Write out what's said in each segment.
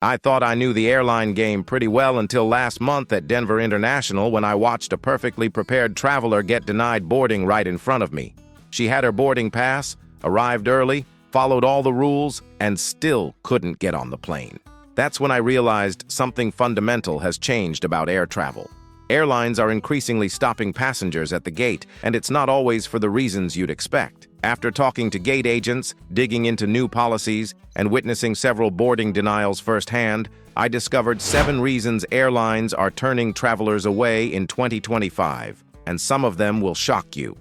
I thought I knew the airline game pretty well until last month at Denver International when I watched a perfectly prepared traveler get denied boarding right in front of me. She had her boarding pass, arrived early, followed all the rules, and still couldn't get on the plane. That's when I realized something fundamental has changed about air travel. Airlines are increasingly stopping passengers at the gate, and it's not always for the reasons you'd expect. After talking to gate agents, digging into new policies, and witnessing several boarding denials firsthand, I discovered 7 reasons airlines are turning travelers away in 2025, and some of them will shock you.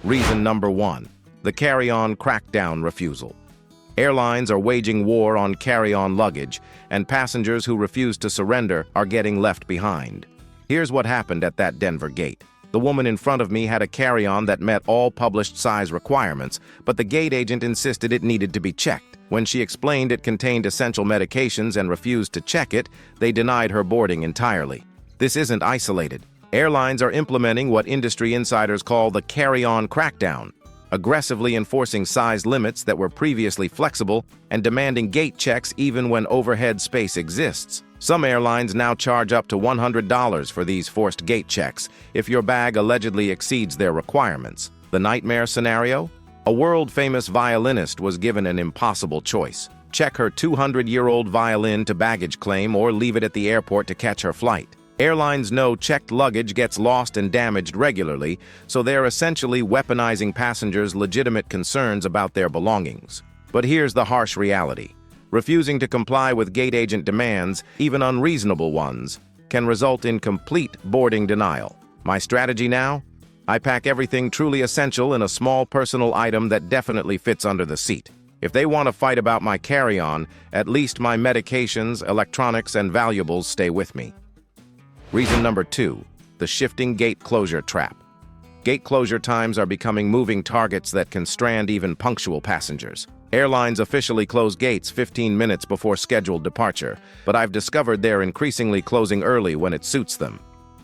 Reason number 1: the carry-on crackdown refusal. Airlines are waging war on carry-on luggage, and passengers who refuse to surrender are getting left behind. Here's what happened at that Denver gate. The woman in front of me had a carry-on that met all published size requirements, but the gate agent insisted it needed to be checked. When she explained it contained essential medications and refused to check it, they denied her boarding entirely. This isn't isolated. Airlines are implementing what industry insiders call the carry-on crackdown, aggressively enforcing size limits that were previously flexible and demanding gate checks even when overhead space exists. Some airlines now charge up to $100 for these forced gate checks if your bag allegedly exceeds their requirements. The nightmare scenario? A world-famous violinist was given an impossible choice. Check her 200-year-old violin to baggage claim or leave it at the airport to catch her flight. Airlines know checked luggage gets lost and damaged regularly, so they're essentially weaponizing passengers' legitimate concerns about their belongings. But here's the harsh reality. Refusing to comply with gate agent demands, even unreasonable ones, can result in complete boarding denial. My strategy now? I pack everything truly essential in a small personal item that definitely fits under the seat. If they want to fight about my carry-on, at least my medications, electronics, and valuables stay with me. Reason number 2: the shifting gate closure trap. Gate closure times are becoming moving targets that can strand even punctual passengers. Airlines officially close gates 15 minutes before scheduled departure, but I've discovered they're increasingly closing early when it suits them.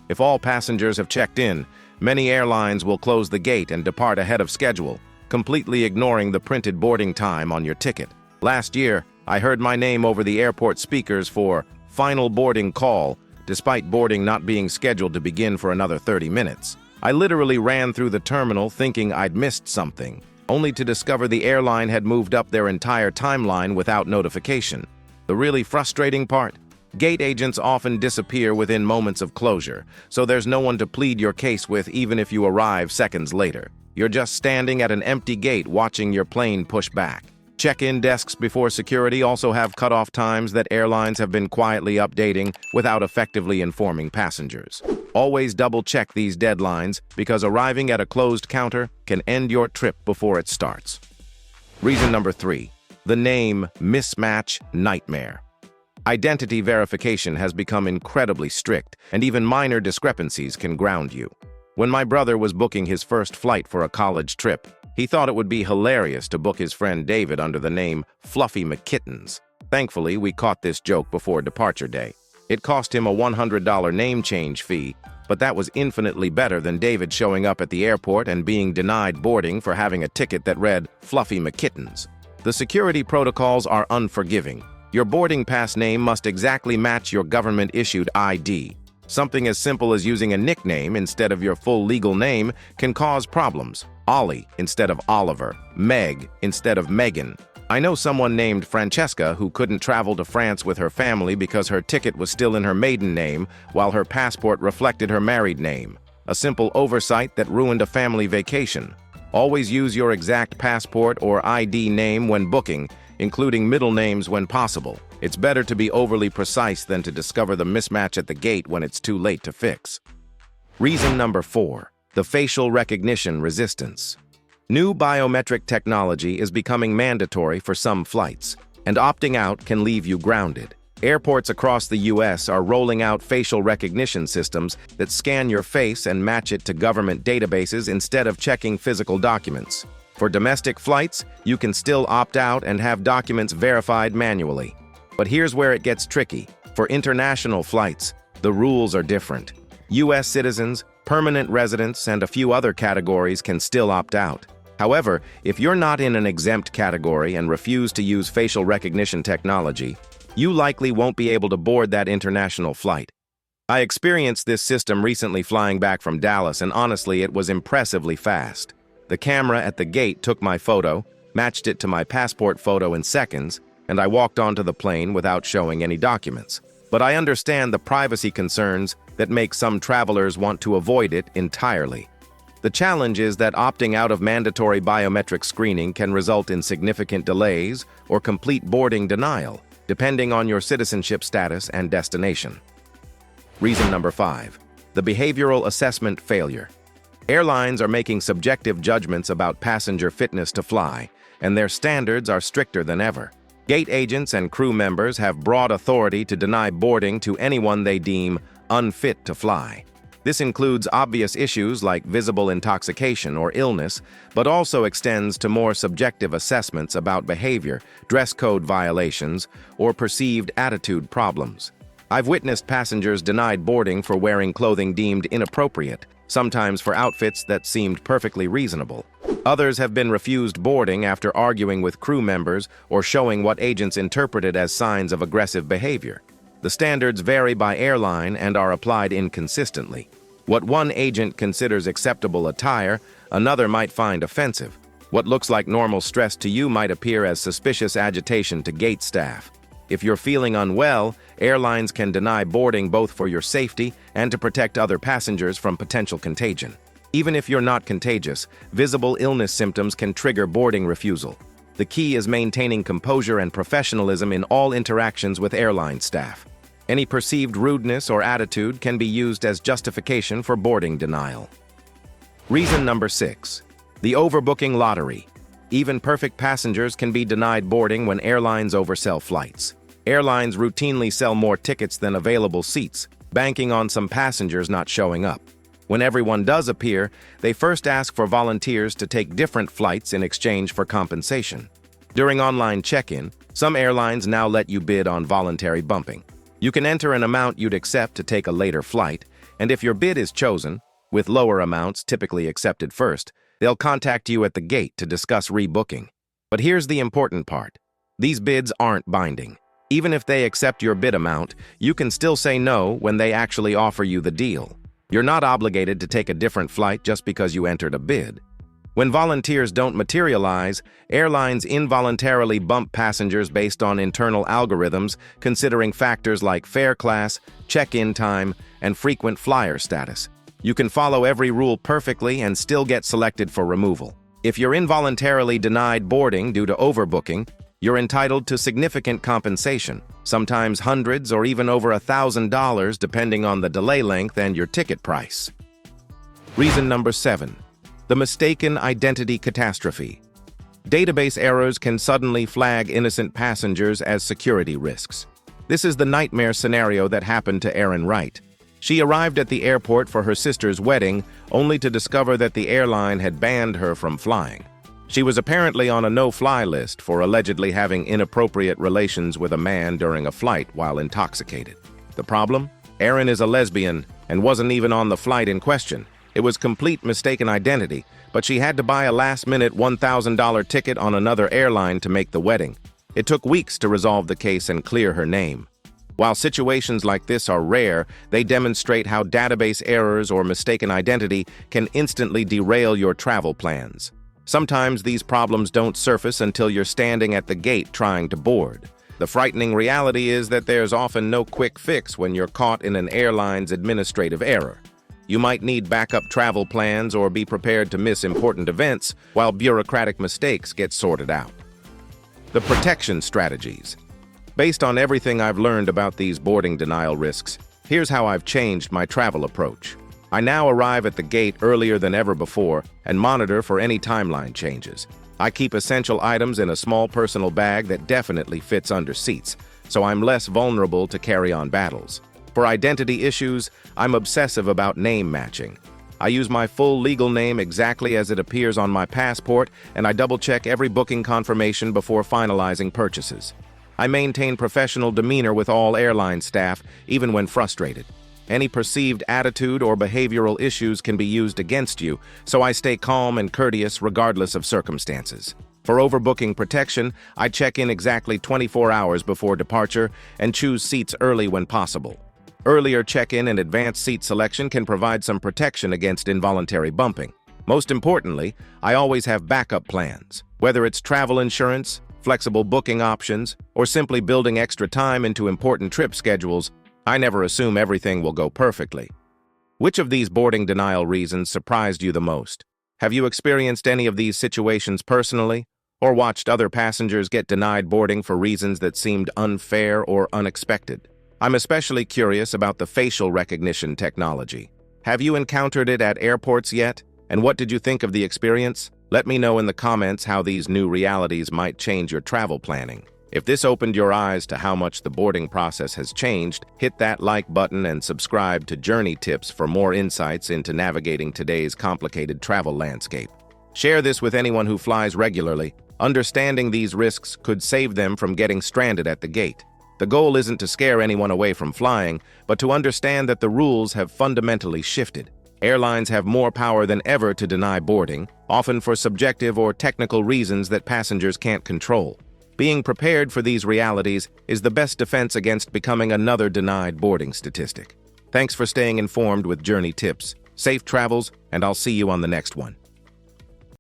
If all passengers have checked in, many airlines will close the gate and depart ahead of schedule, completely ignoring the printed boarding time on your ticket. Last year, I heard my name over the airport speakers for final boarding call, despite boarding not being scheduled to begin for another 30 minutes. I literally ran through the terminal thinking I'd missed something, only to discover the airline had moved up their entire timeline without notification. The really frustrating part? Gate agents often disappear within moments of closure, so there's no one to plead your case with even if you arrive seconds later. You're just standing at an empty gate watching your plane push back. Check-in desks before security also have cutoff times that airlines have been quietly updating without effectively informing passengers. Always double-check these deadlines because arriving at a closed counter can end your trip before it starts. Reason number 3: the name mismatch nightmare. Identity verification has become incredibly strict, and even minor discrepancies can ground you. When my brother was booking his first flight for a college trip, he thought it would be hilarious to book his friend David under the name Fluffy McKittens. Thankfully, we caught this joke before departure day. It cost him a $100 name change fee, but that was infinitely better than David showing up at the airport and being denied boarding for having a ticket that read Fluffy McKittens. The security protocols are unforgiving. Your boarding pass name must exactly match your government-issued ID. Something as simple as using a nickname instead of your full legal name can cause problems. Ollie instead of Oliver, Meg instead of Megan. I know someone named Francesca who couldn't travel to France with her family because her ticket was still in her maiden name while her passport reflected her married name. A simple oversight that ruined a family vacation. Always use your exact passport or ID name when booking, including middle names when possible. It's better to be overly precise than to discover the mismatch at the gate when it's too late to fix. Reason number 4: the facial recognition resistance. New biometric technology is becoming mandatory for some flights, and opting out can leave you grounded. Airports across the U.S. are rolling out facial recognition systems that scan your face and match it to government databases instead of checking physical documents. For domestic flights, you can still opt out and have documents verified manually. But here's where it gets tricky. For international flights, the rules are different. U.S. citizens, permanent residents, and a few other categories can still opt out. However, if you're not in an exempt category and refuse to use facial recognition technology, You likely won't be able to board that international flight. I experienced this system recently flying back from Dallas, and honestly, it was impressively fast. The camera at the gate took my photo, matched it to my passport photo in seconds, and I walked onto the plane without showing any documents. But I understand the privacy concerns that make some travelers want to avoid it entirely. The challenge is that opting out of mandatory biometric screening can result in significant delays or complete boarding denial, depending on your citizenship status and destination. Reason number 5, the behavioral assessment failure. Airlines are making subjective judgments about passenger fitness to fly, and their standards are stricter than ever. Gate agents and crew members have broad authority to deny boarding to anyone they deem unfit to fly. This includes obvious issues like visible intoxication or illness, but also extends to more subjective assessments about behavior, dress code violations, or perceived attitude problems. I've witnessed passengers denied boarding for wearing clothing deemed inappropriate, sometimes for outfits that seemed perfectly reasonable. Others have been refused boarding after arguing with crew members or showing what agents interpreted as signs of aggressive behavior. The standards vary by airline and are applied inconsistently. What one agent considers acceptable attire, another might find offensive. What looks like normal stress to you might appear as suspicious agitation to gate staff. If you're feeling unwell, airlines can deny boarding both for your safety and to protect other passengers from potential contagion. Even if you're not contagious, visible illness symptoms can trigger boarding refusal. The key is maintaining composure and professionalism in all interactions with airline staff. Any perceived rudeness or attitude can be used as justification for boarding denial. Reason number 6, the overbooking lottery. Even perfect passengers can be denied boarding when airlines oversell flights. Airlines routinely sell more tickets than available seats, banking on some passengers not showing up. When everyone does appear, they first ask for volunteers to take different flights in exchange for compensation. During online check-in, some airlines now let you bid on voluntary bumping. You can enter an amount you'd accept to take a later flight, and if your bid is chosen, with lower amounts typically accepted first, they'll contact you at the gate to discuss rebooking. But here's the important part. These bids aren't binding. Even if they accept your bid amount, you can still say no when they actually offer you the deal. You're not obligated to take a different flight just because you entered a bid. When volunteers don't materialize, airlines involuntarily bump passengers based on internal algorithms, considering factors like fare class, check-in time, and frequent flyer status. You can follow every rule perfectly and still get selected for removal. If you're involuntarily denied boarding due to overbooking, you're entitled to significant compensation, sometimes hundreds or even over $1,000 depending on the delay length and your ticket price. Reason number 7, the mistaken identity catastrophe. Database errors can suddenly flag innocent passengers as security risks. This is the nightmare scenario that happened to Erin Wright. She arrived at the airport for her sister's wedding, only to discover that the airline had banned her from flying. She was apparently on a no-fly list for allegedly having inappropriate relations with a man during a flight while intoxicated. The problem? Erin is a lesbian and wasn't even on the flight in question. It was complete mistaken identity, but she had to buy a last-minute $1,000 ticket on another airline to make the wedding. It took weeks to resolve the case and clear her name. While situations like this are rare, they demonstrate how database errors or mistaken identity can instantly derail your travel plans. Sometimes these problems don't surface until you're standing at the gate trying to board. The frightening reality is that there's often no quick fix when you're caught in an airline's administrative error. You might need backup travel plans or be prepared to miss important events while bureaucratic mistakes get sorted out. The protection strategies. Based on everything I've learned about these boarding denial risks, here's how I've changed my travel approach. I now arrive at the gate earlier than ever before and monitor for any timeline changes. I keep essential items in a small personal bag that definitely fits under seats, so I'm less vulnerable to carry-on battles. For identity issues, I'm obsessive about name matching. I use my full legal name exactly as it appears on my passport, and I double-check every booking confirmation before finalizing purchases. I maintain professional demeanor with all airline staff, even when frustrated. Any perceived attitude or behavioral issues can be used against you, so I stay calm and courteous regardless of circumstances. For overbooking protection, I check in exactly 24 hours before departure and choose seats early when possible. Earlier check-in and advanced seat selection can provide some protection against involuntary bumping. Most importantly, I always have backup plans. Whether it's travel insurance, flexible booking options, or simply building extra time into important trip schedules, I never assume everything will go perfectly. Which of these boarding denial reasons surprised you the most? Have you experienced any of these situations personally, or watched other passengers get denied boarding for reasons that seemed unfair or unexpected? I'm especially curious about the facial recognition technology. Have you encountered it at airports yet? And what did you think of the experience? Let me know in the comments how these new realities might change your travel planning. If this opened your eyes to how much the boarding process has changed, hit that like button and subscribe to Journey Tips for more insights into navigating today's complicated travel landscape. Share this with anyone who flies regularly. Understanding these risks could save them from getting stranded at the gate. The goal isn't to scare anyone away from flying, but to understand that the rules have fundamentally shifted. Airlines have more power than ever to deny boarding, often for subjective or technical reasons that passengers can't control. Being prepared for these realities is the best defense against becoming another denied boarding statistic. Thanks for staying informed with Journey Tips. Safe travels, and I'll see you on the next one.